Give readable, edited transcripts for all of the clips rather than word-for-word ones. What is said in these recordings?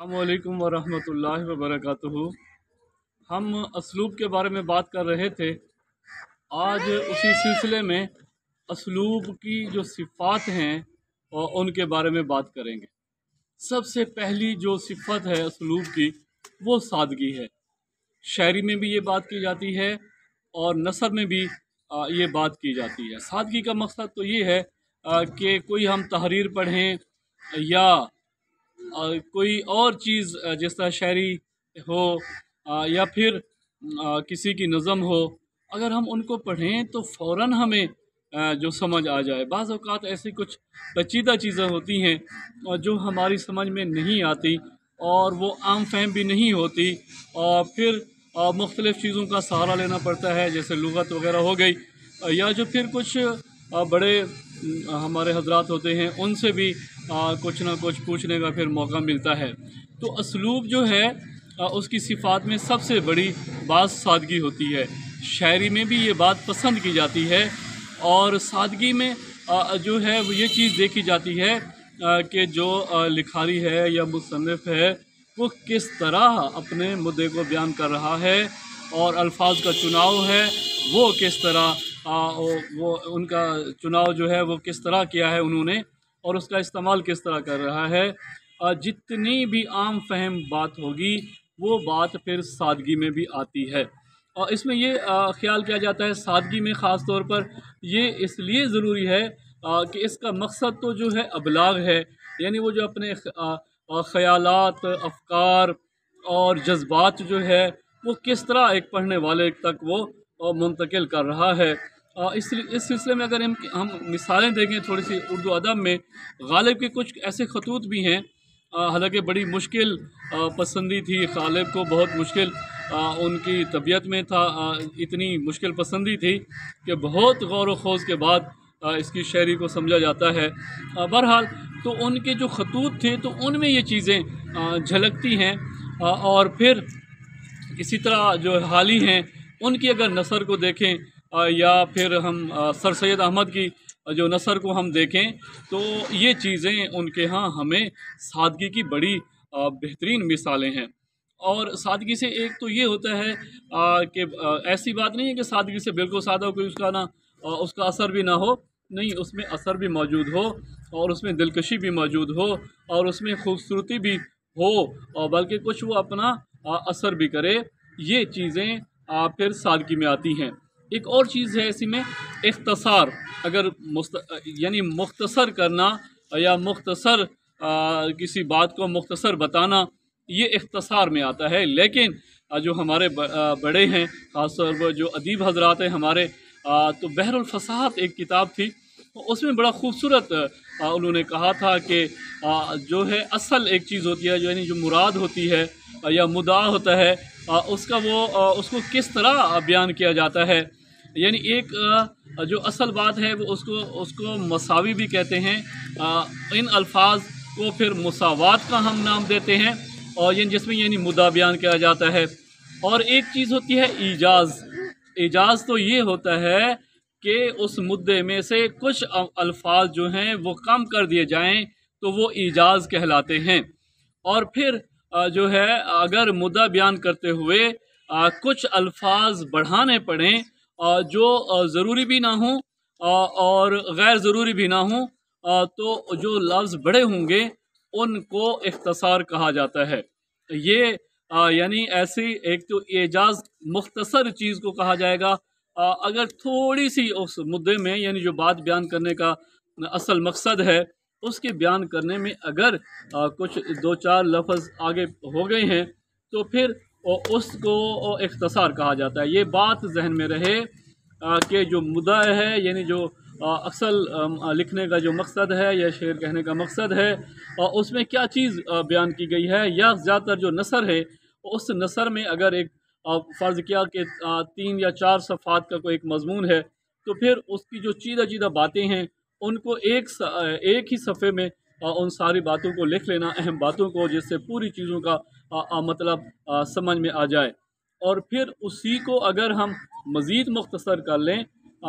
अस्सलामुअलैकुम वरहमतुल्लाहि वबरकातुहू। हम असलूब के बारे में बात कर रहे थे। आज उसी सिलसिले में असलूब की जो सिफ़ात हैं और उनके बारे में बात करेंगे। सबसे पहली जो सिफ़त है असलूब की वो सादगी है। शायरी में भी ये बात की जाती है और नसर में भी ये बात की जाती है। सादगी का मकसद तो ये है कि कोई हम तहरीर पढ़ें या कोई और चीज़ जिस तरह शायरी हो या फिर किसी की नज़म हो, अगर हम उनको पढ़ें तो फ़ौरन हमें जो समझ आ जाए। बाज़ औक़ात ऐसी कुछ पेचीदा चीज़ें होती हैं जो हमारी समझ में नहीं आती और वो आम फ़हम भी नहीं होती, और फिर मुख्तलिफ़ चीज़ों का सहारा लेना पड़ता है, जैसे लुग़त वग़ैरह हो गई, या जो फिर कुछ बड़े हमारे हजरात होते हैं उनसे भी कुछ ना कुछ पूछने का फिर मौका मिलता है। तो असलूब जो है उसकी सिफ़ात में सबसे बड़ी बात सादगी होती है। शायरी में भी ये बात पसंद की जाती है और सादगी में जो है वो ये चीज़ देखी जाती है कि जो लिखारी है या मुसन्निफ़ है वो किस तरह अपने मुद्दे को बयान कर रहा है, और अल्फाज का चुनाव है वो किस तरह वो उनका चुनाव जो है वो किस तरह किया है उन्होंने, और उसका इस्तेमाल किस तरह कर रहा है। जितनी भी आम फहम बात होगी वो बात फिर सादगी में भी आती है। और इसमें ये ख्याल किया जाता है सादगी में ख़ास तौर पर ये इसलिए ज़रूरी है कि इसका मकसद तो जो है अबलाग है, यानी वो जो अपने ख़यालात, अफ़कार और जज्बात जो है वो किस तरह एक पढ़ने वाले तक वो मुंतकिल कर रहा है। इस सिलसिले में अगर हम मिसालें देखें थोड़ी सी उर्दू अदब में, गालिब के कुछ ऐसे खतूत भी हैं, हालांकि बड़ी मुश्किल पसंदी थी गालिब को, बहुत मुश्किल उनकी तबीयत में था, इतनी मुश्किल पसंदी थी कि बहुत गौर व खोज के बाद इसकी शायरी को समझा जाता है। बहरहाल तो उनके जो खतूत थे तो उनमें ये चीज़ें झलकती हैं। और फिर इसी तरह जो हाली हैं उनकी अगर नसर को देखें या फिर हम सर सैयद अहमद की जो नसर को हम देखें तो ये चीज़ें उनके यहाँ हमें सादगी की बड़ी बेहतरीन मिसालें हैं। और सादगी से एक तो ये होता है कि ऐसी बात नहीं है कि सादगी से बिल्कुल सादा हो, कोई उसका ना उसका असर भी ना हो, नहीं, उसमें असर भी मौजूद हो और उसमें दिलकशी भी मौजूद हो और उसमें खूबसूरती भी हो, और बल्कि कुछ वो अपना असर भी करे। ये चीज़ें फिर सादगी में आती हैं। एक और चीज़ है इसी में इख्तसार, अगर यानी मुख्तसर करना या मुख्तसर किसी बात को मुख्तसर बताना, ये इख्तसार में आता है। लेकिन जो हमारे बड़े हैं, ख़ासतौर पर जो अदीब हजरात हैं हमारे, तो बहरुल फसाहत एक किताब थी, उसमें बड़ा खूबसूरत उन्होंने कहा था कि जो है असल एक चीज़ होती है, जो यानी जो मुराद होती है या मुद्दा होता है, उसका वो उसको किस तरह बयान किया जाता है। यानी एक जो असल बात है वो उसको उसको मसावी भी कहते हैं। इन अल्फाज को फिर मुसावात का हम नाम देते हैं, और ये जिसमें यानी मुद्दा बयान किया जाता है। और एक चीज़ होती है ईजाज़। ईजाज़ तो ये होता है कि उस मुद्दे में से कुछ अल्फाज जो हैं वो कम कर दिए जाएं तो वो ईजाज़ कहलाते हैं। और फिर जो है अगर मुद्दा बयान करते हुए कुछ अल्फाज बढ़ाने पड़ें जो ज़रूरी भी ना हों और गैर ज़रूरी भी ना हों, तो जो लफ्ज़ बड़े होंगे उनको इख्तसार कहा जाता है। ये यानी ऐसी एक तो एजाज मुख्तसर चीज़ को कहा जाएगा। अगर थोड़ी सी उस मुद्दे में यानी जो बात बयान करने का असल मकसद है उसके बयान करने में अगर कुछ दो चार लफ्ज़ आगे हो गए हैं तो फिर उसको इख्तसार कहा जाता है। ये बात जहन में रहे कि जो मुद्दा है यानी जो असल लिखने का जो मकसद है या शेर कहने का मकसद है उसमें क्या चीज़ बयान की गई है, या ज़्यादातर जो नसर है उस नसर में अगर एक फ़र्ज़ किया कि 3 या 4 सफ़ात का कोई एक मज़मून है तो फिर उसकी जो चीदा चीदा बातें हैं उनको एक ही सफ़े में उन सारी बातों को लिख लेना, अहम बातों को, जिससे पूरी चीज़ों का मतलब समझ में आ जाए। और फिर उसी को अगर हम मज़ीद मुख्तसर कर लें,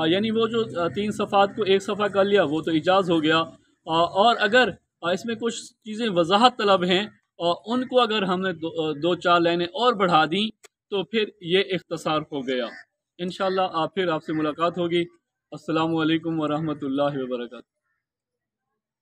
यानी वो जो 3 सफ़ात को एक सफ़ा कर लिया वो तो इजाज़ हो गया, और अगर इसमें कुछ चीज़ें वजाहत तलब हैं और उनको अगर हमने दो चार लाइनें और बढ़ा दी तो फिर ये इख्तसार हो गया। इंशाअल्लाह फिर आपसे मुलाकात होगी। अस्सलामु अलैकुम वरहमतुल्लाहि वबरकातुहू।